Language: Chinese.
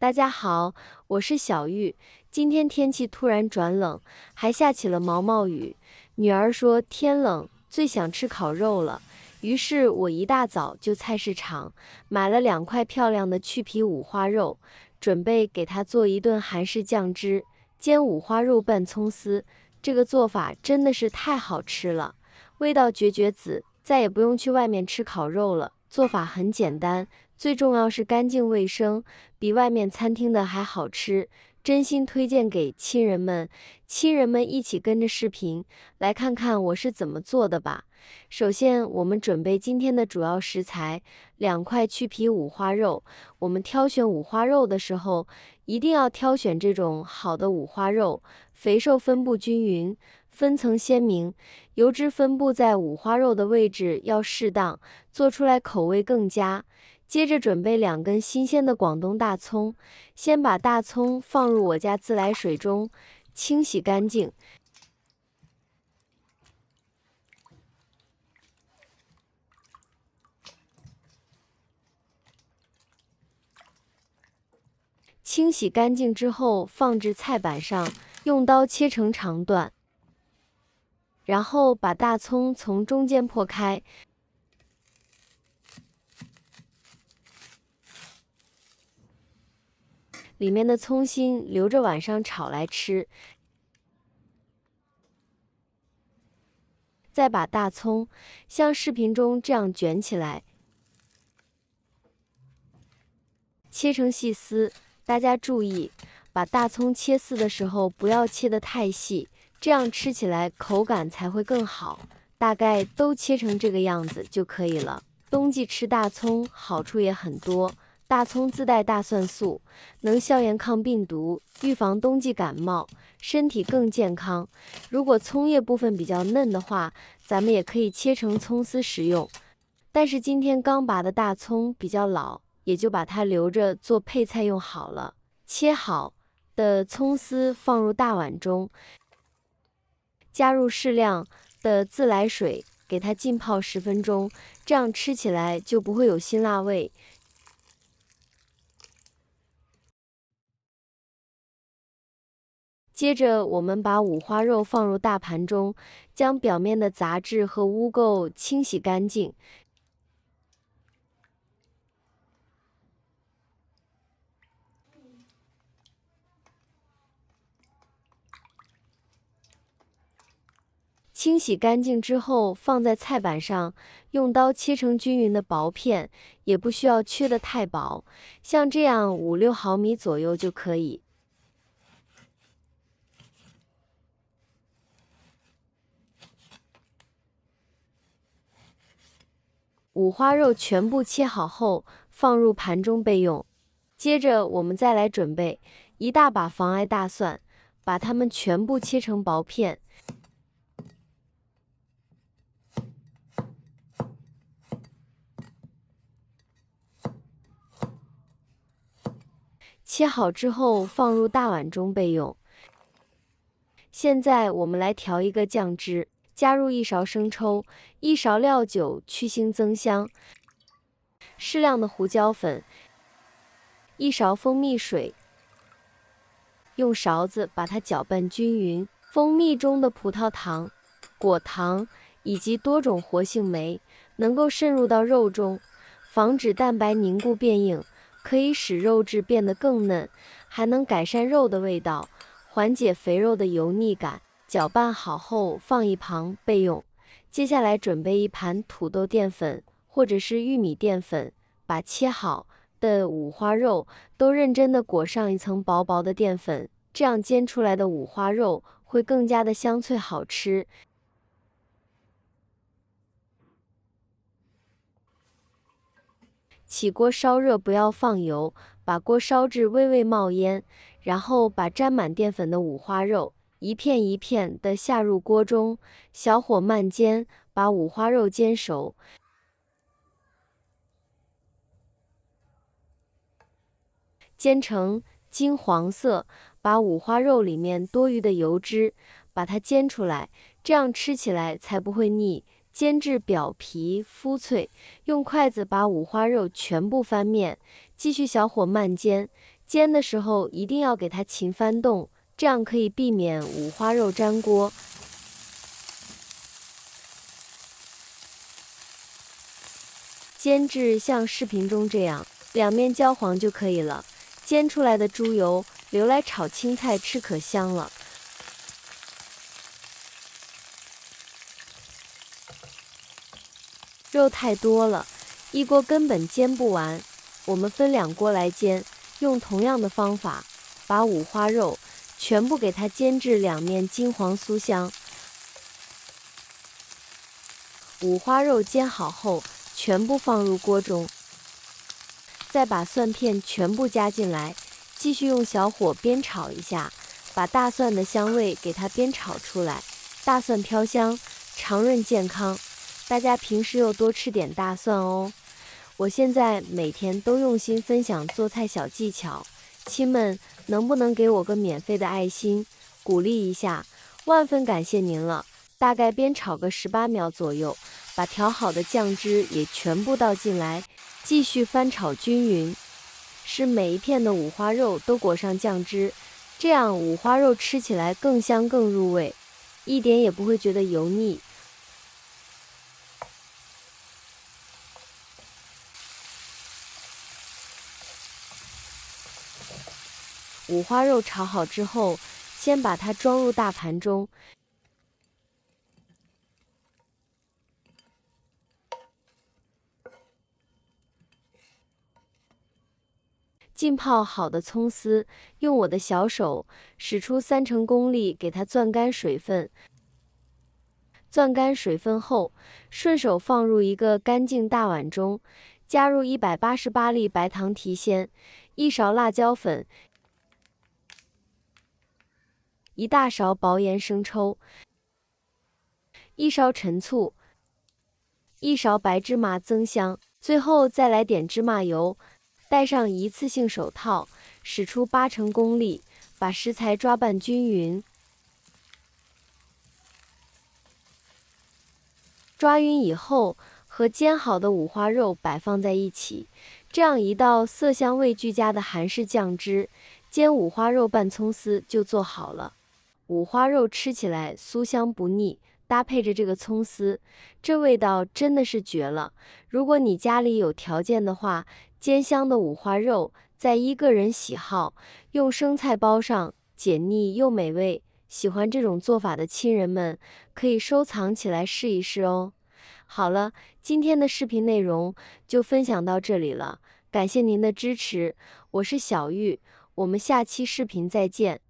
大家好，我是小玉。今天天气突然转冷，还下起了毛毛雨。女儿说天冷最想吃烤肉了，于是我一大早就菜市场买了2块漂亮的去皮五花肉，准备给她做一顿韩式酱汁，煎五花肉拌葱丝。这个做法真的是太好吃了，味道绝绝子，再也不用去外面吃烤肉了。做法很简单，最重要是干净卫生，比外面餐厅的还好吃，真心推荐给亲人们。亲人们一起跟着视频来看看我是怎么做的吧。首先，我们准备今天的主要食材，2块去皮五花肉。我们挑选五花肉的时候，一定要挑选这种好的五花肉，肥瘦分布均匀，分层鲜明，油脂分布在五花肉的位置要适当，做出来口味更佳。接着准备2根新鲜的广东大葱，先把大葱放入我家自来水中，清洗干净。清洗干净之后，放置菜板上，用刀切成长段，然后把大葱从中间破开。里面的葱心留着晚上炒来吃。再把大葱像视频中这样卷起来，切成细丝。大家注意，把大葱切丝的时候不要切得太细，这样吃起来口感才会更好。大概都切成这个样子就可以了。冬季吃大葱好处也很多，大葱自带大蒜素，能消炎抗病毒，预防冬季感冒，身体更健康。如果葱叶部分比较嫩的话，咱们也可以切成葱丝食用。但是今天刚拔的大葱比较老，也就把它留着做配菜用好了。切好的葱丝放入大碗中，加入适量的自来水，给它浸泡10分钟，这样吃起来就不会有辛辣味。接着我们把五花肉放入大盘中，将表面的杂质和污垢清洗干净。清洗干净之后，放在菜板上，用刀切成均匀的薄片，也不需要切得太薄，像这样5-6毫米左右就可以。五花肉全部切好后，放入盘中备用。接着我们再来准备一大把防癌大蒜，把它们全部切成薄片。切好之后放入大碗中备用。现在我们来调一个酱汁，加入1勺生抽、1勺料酒去腥增香，适量的胡椒粉、1勺蜂蜜水，用勺子把它搅拌均匀。蜂蜜中的葡萄糖、果糖以及多种活性酶能够渗入到肉中，防止蛋白凝固变硬，可以使肉质变得更嫩，还能改善肉的味道，缓解肥肉的油腻感。搅拌好后放一旁备用。接下来准备一盘土豆淀粉或者是玉米淀粉，把切好的五花肉都认真的裹上一层薄薄的淀粉，这样煎出来的五花肉会更加的香脆好吃。起锅烧热，不要放油，把锅烧至微微冒烟，然后把沾满淀粉的五花肉一片一片的下入锅中，小火慢煎，把五花肉煎熟。煎成金黄色，把五花肉里面多余的油脂把它煎出来，这样吃起来才不会腻。煎至表皮肤脆，用筷子把五花肉全部翻面，继续小火慢煎，煎的时候一定要给它勤翻动，这样可以避免五花肉粘锅。煎至像视频中这样，两面焦黄就可以了。煎出来的猪油留来炒青菜吃可香了。肉太多了，一锅根本煎不完，我们分2锅来煎，用同样的方法，把五花肉全部给它煎至两面金黄酥香。五花肉煎好后，全部放入锅中，再把蒜片全部加进来，继续用小火煸炒一下，把大蒜的香味给它煸炒出来。大蒜飘香，肠润健康，大家平时又多吃点大蒜哦。我现在每天都用心分享做菜小技巧，亲们能不能给我个免费的爱心，鼓励一下？万分感谢您了。大概煸炒个18秒左右，把调好的酱汁也全部倒进来，继续翻炒均匀，使每一片的五花肉都裹上酱汁，这样五花肉吃起来更香更入味，一点也不会觉得油腻。五花肉炒好之后，先把它装入大盘中，浸泡好的葱丝，用我的小手使出3成功力给它攥干水分。攥干水分后，顺手放入一个干净大碗中，加入188粒白糖提鲜，1勺辣椒粉，1大勺薄盐生抽，1勺陈醋，1勺白芝麻增香，最后再来点芝麻油。戴上一次性手套，使出8成功力，把食材抓拌均匀。抓匀以后，和煎好的五花肉摆放在一起，这样一道色香味俱佳的韩式酱汁煎五花肉拌葱丝就做好了。五花肉吃起来酥香不腻，搭配着这个葱丝，这味道真的是绝了。如果你家里有条件的话，煎香的五花肉再依个人喜好，用生菜包上，解腻又美味。喜欢这种做法的亲人们，可以收藏起来试一试哦。好了，今天的视频内容就分享到这里了，感谢您的支持，我是小玉，我们下期视频再见。